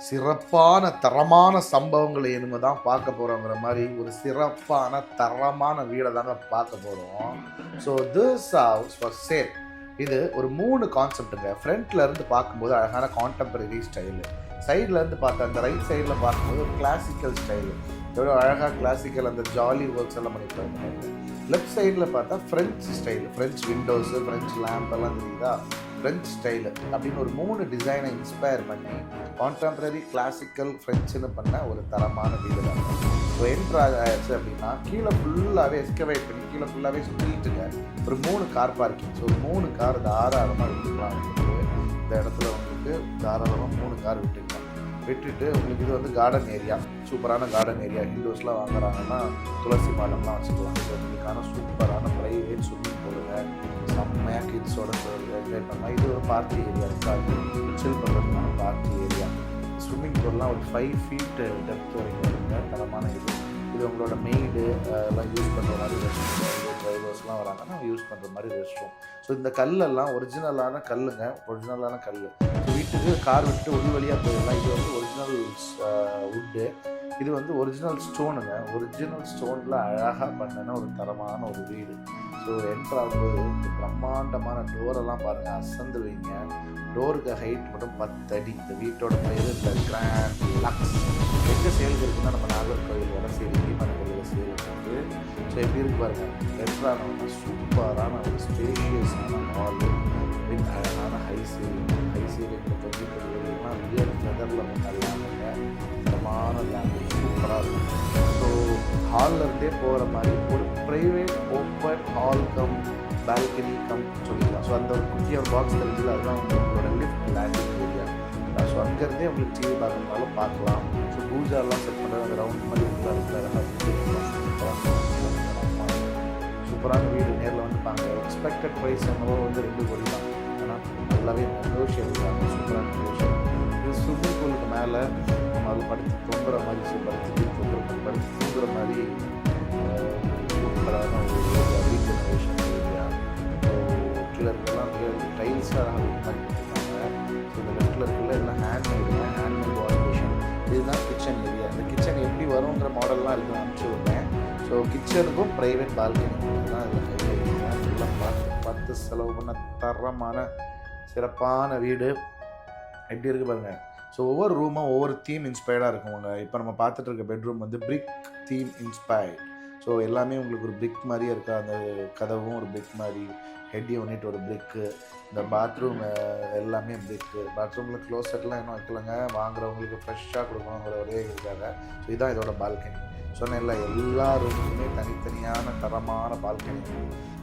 சிறப்பான தரமான சம்பவங்களை இனிமே தான் பார்க்க போகிறோங்கிற மாதிரி ஒரு சிறப்பான தரமான வீடை தாங்க பார்க்க போகிறோம். So this house for sale. இது ஒரு 3 கான்செப்ட்டுங்க. ஃப்ரண்ட்ல இருந்து பார்க்கும்போது அழகான கான்டெம்பரரி ஸ்டைலு, சைடில் இருந்து பார்த்தா அந்த ரைட் சைடில் பார்க்கும்போது ஒரு கிளாசிக்கல் ஸ்டைலு, எவ்வளோ அழகாக கிளாசிக்கல் அந்த ஜாலி ஒர்க்ஸ் எல்லாம் பண்ணியிருக்காங்க. லெஃப்ட் சைடில் பார்த்தா French style, French windows, French lamp எல்லாம் தெரியுதா, ஃப்ரெஞ்ச் ஸ்டைலு அப்படின்னு ஒரு 3 டிசைனை இன்ஸ்பயர் பண்ணி கான்டெம்பரரி கிளாசிக்கல் ஃப்ரெஞ்சுன்னு பண்ண ஒரு தரமான வீடு தான். ஸோ என்ட்ரு ஆச்சு அப்படின்னா கீழே ஃபுல்லாகவே எஸ்கவேட் பண்ணி கீழே ஃபுல்லாகவே சுற்றிட்டுங்க ஒரு 3 கார் பார்க்கிங். ஸோ ஒரு 3 கார் தாராளமாக விட்டுக்கலாம். இந்த இடத்துல உங்களுக்கு தாராளமாக 3 கார் விட்டுட்டு உங்களுக்கு இது வந்து கார்டன் ஏரியா, சூப்பரான கார்டன் ஏரியா. ஹிந்துஸ்லாம் வாங்குறாங்கன்னா துளசி மாடம்லாம் வச்சுக்கலாம். இது உங்களுக்கான சூப்பரான ப்ரைவேட் ஸ்விம்மிங் பூலுங்க, செம்மையாக கிட்ஸோட என்ஜாய் பண்ணலாம். இது ஒரு பார்ட்டி ஏரியா, சில் பண்ணுறதுக்கான பார்ட்டி ஏரியா. ஸ்விம்மிங் பூல்லாம் ஒரு 5 feet டெப்த் வரைக்கும் வருங்க, தரமான இது. இது உங்களோட மெய்டு எல்லாம் யூஸ் பண்ணுற மாதிரி ரெஸ்ட் ரூம், டிரைவர்ஸ்லாம் வராங்கன்னா யூஸ் பண்ணுற மாதிரி ரெஸ்ட் ரூம். ஸோ இந்த கல்லெல்லாம் ஒரிஜினலான கல்லுங்க, ஒரிஜினலான கல். வீட்டுக்கு கார் விட்டு உள் வழியாக போயிடலாம். இது வந்து ஒரிஜினல் வுட்டு, இது வந்து ஒரிஜினல் ஸ்டோனுங்க. ஒரிஜினல் ஸ்டோனில் அழகாக பண்ணின ஒரு தரமான ஒரு வீடு. ஸோ என்ட்ரு ஆகும்போது இந்த பிரம்மாண்டமான டோரெல்லாம் பாருங்கள், அசந்துவீங்க. டோருக்கு ஹைட் மட்டும் 10 அடி. இந்த வீட்டோட பேர் இந்த கிராண்ட் லக்ஸ். எங்கே சேலுக்கு இருக்குன்னா நம்ம நாகர்கோவில் வர சேல், தீபன கோவிலில் சேல் இருக்குது. ஸோ எப்படி இருக்கு பாருங்கள், என்ட்ரானவங்க சூப்பரான ஒரு ஸ்பேஷியஸான ஹாலு வித் அழகான ஹை சீலிங்கில் தொங்கிட்டுலாம் ரியல் ஃபெதரில் நல்லாங்க தரமான லேங்குவேஜ் சூப்பராக இருக்கும். ஸோ ஹாலில் இருந்தே போகிற மாதிரி ஒரு private open hall come balcony come சொல்லிக்கலாம். ஸோ அந்த ஒரு குட்டியான பாக்ஸ் தெரிஞ்சது, அதுதான் உங்களோட லிஃப்ட் லேண்டிங் ஏரியா. ஸோ அங்கேருந்தே உங்களுக்கு டிவி பார்க்கறதுனாலும் பார்க்கலாம். ஸோ பூஜாலாம் செட் பண்ணுறது அந்த ரவுண்ட் மாதிரி சூப்பரான வீடு. நேரில் வந்து பாங்க. எக்ஸ்பெக்டட் ப்ரைஸ் என்னவோ வந்து 2 கோடி தான், ஆனால் நல்லாவே நெகோஷியபிள் தான், சூப்பரான நெகோஷியபிள். இது ஸ்விம்மிங் பூலுக்கு மேலே நம்ம அதில் படுத்து தூங்குற மாதிரி, படுத்து தூங்குற மாதிரி சூப்பரான ஒரு ஏரியா, ரீஜெனரேஷன் ஏரியா. ஸோ கீழே இருக்கலாம் டைல்ஸாக பண்ணிட்டுருக்காங்க. ஸோ இந்த லெஃப்ட்டில் இருக்குல்ல எல்லாம் ஹேண்ட்மேட் வாஷ் மிஷின். இதுதான் கிச்சன் ஏரியா. இந்த கிச்சன் எப்படி வருங்கிற மாடல்லாம் இருக்குது, அனுப்பிச்சி விட்டேன். ஸோ கிச்சனுக்கும் ப்ரைவேட் பால்கனி தான் இதில் கையில் ஃபுல்லாக பார்த்து செலவு பண்ண தரமான சிறப்பான வீடு. எப்படி இருக்குது பாருங்கள். ஸோ ஒவ்வொரு ரூமும் ஒவ்வொரு தீம் இன்ஸ்பயர்டாக இருக்குங்க. இப்போ நம்ம பார்த்துட்டு இருக்க பெட்ரூம் வந்து பிரிக் தீம் இன்ஸ்பயர்ட். ஸோ எல்லாமே உங்களுக்கு ஒரு பிரிக் மாதிரியே இருக்கா. அந்த கதவும் ஒரு பிரிக் மாதிரி, ஹெட் யூனிட் ஒரு பிரிக்கு, இந்த பாத்ரூம் எல்லாமே பிரிக்கு. பாத்ரூமில் க்ளோசெட்லாம் இன்னும் வைக்கலங்க, வாங்குறவங்களுக்கு ஃப்ரெஷ்ஷாக கொடுக்கணுங்கிற ஒரே இருக்காங்க. ஸோ இதுதான் இதோட பால்கனி. சொன்னேன்ல, எல்லா ரூமுக்குமே தனித்தனியான தரமான பால்கனி.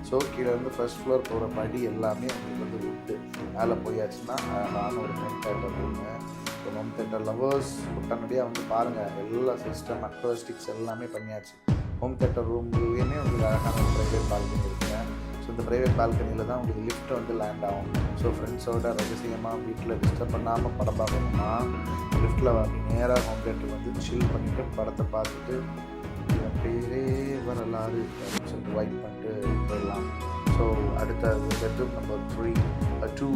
ஸோ கீழே வந்து ஃபர்ஸ்ட் ஃப்ளோர் போகிற படி எல்லாமே உங்களுக்கு வந்து விட்டு மேலே போயாச்சுன்னா அழகான ஒரு ஹோம் தேட்டர் ரூமு. இப்போ ஹோம் தேட்டர் லவர்ஸ் உடனடியாக வந்து பாருங்கள், எல்லா சிஸ்டம் அக்ரோஸ்டிக்ஸ் எல்லாமே பண்ணியாச்சு. ஹோம் தேட்டர் ரூம்லேயுமே உங்களுக்கு அழகான ஒரு ப்ரைவேட் பால்கனி இருக்குங்க. ஸோ இந்த ப்ரைவேட் பால்கனியில் தான் உங்களுக்கு லிஃப்ட் வந்து லேண்ட் ஆகும். ஸோ ஃப்ரெண்ட்ஸோட ரகசியமாக வீட்டில் டிஸ்டர்ப் பண்ணாமல் படம் பார்க்கணும்னா லிஃப்ட்டில் வாங்கி நேராக ஹோம் தேட்டர் வந்து சில் பண்ணிவிட்டு படத்தை பார்த்துட்டு என் பேரே வரலாறு அப்படின்னு சொல்லிட்டு வைப் பண்ணிட்டு போயிடலாம். ஸோ அடுத்த பெட்ரூம் நம்பர் 2.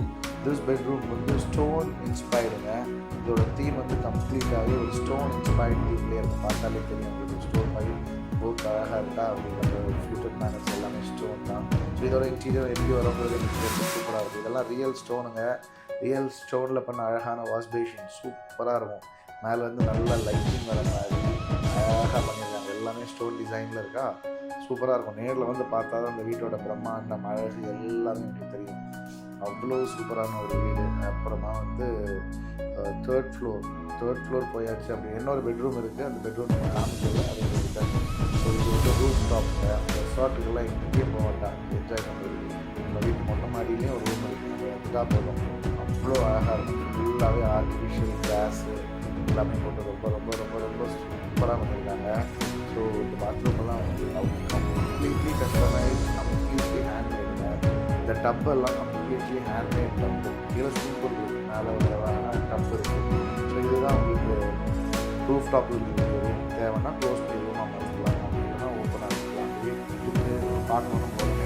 திஸ் பெட்ரூம் வந்து ஸ்டோன் இன்ஸ்பயர்டுங்க. இதோட தீம் வந்து கம்ப்ளீட்டாகவே ஒரு ஸ்டோன் இன்ஸ்பயர்ட் தீம்லேயே இருக்கும். பார்த்தாலே தெரியும் உங்களுக்கு ஸ்டோன் மாதிரி புக் அழகாக இருக்கா அப்படிங்கிற ஒரு ஃபியூட்டர் மேனர்ஸ் எல்லாமே ஸ்டோன் தான். ஸோ இதோட இன்டீரியர் எப்படி வரும்போது சூப்பராக இருக்குது. இதெல்லாம் ரியல் ஸ்டோனுங்க. ரியல் ஸ்டோனில் பண்ண அழகான வாஷ் பேஷன் சூப்பராக இருக்கும். மேலே வந்து நல்ல லைட்டிங் வர மாதிரி அழகாக பண்ணியிருக்காங்க. எல்லாமே ஸ்டோன் டிசைனில் இருக்கா, சூப்பராக இருக்கும். நேரில் வந்து பார்த்தா தான் அந்த வீட்டோட பிரம்மாண்டம் அழகு எல்லாமே உங்களுக்கு தெரியும். அவ்வளோ சூப்பரான ஒரு வீடு. அப்புறமா வந்து தேர்ட் ஃப்ளோர் போயாச்சு. அப்படி இன்னொரு பெட்ரூம் இருக்குது, அந்த பெட்ரூம் காமிக்கல, அது இருக்காது. ஸோ இது வந்து ரூஃப் டாப்பில் அந்த ரெசார்ட்டுக்கெல்லாம் எங்கேயே போக மாட்டாங்க, என்ஜாய் பண்ணுறது. நம்ம வீட்டு மொட்டை மாடியிலேயே ஒரு ரூம் இருக்குது, நம்ம எடுத்துட்டா போதும். அவ்வளோ அழகாக இருக்கும். ஃபுல்லாகவே ஆர்டிஃபிஷியல் கிளாஸு எல்லாமே போட்டு ரொம்ப ரொம்ப ரொம்ப ரொம்ப சூப்பராக பண்ணியிருக்காங்க. ஸோ இந்த பாத்ரூமெல்லாம் வந்து கம்ப்ளீட்லி கஸ்டமைஸ், கம்ப்ளீட்லி ஹேண்ட்மேடுங்க. இந்த டப்பெல்லாம் கம்ப்ளீட்லி ஹேண்ட்மேட் டப்பு. கீழே சூப்பர் இருக்குது, மேலே ஒரு டப்பு இருக்குது. ஸோ இதுதான் உங்களுக்கு ரூஃப் டாப்பில் தேவைன்னா க்ளோஸ் பண்ணி ரூமாக மாற்றிக்கலாம், அப்படின்னா ஓப்பனாக இருக்கலாம். வீட்டுக்கு பார்க்கணும் போகிறது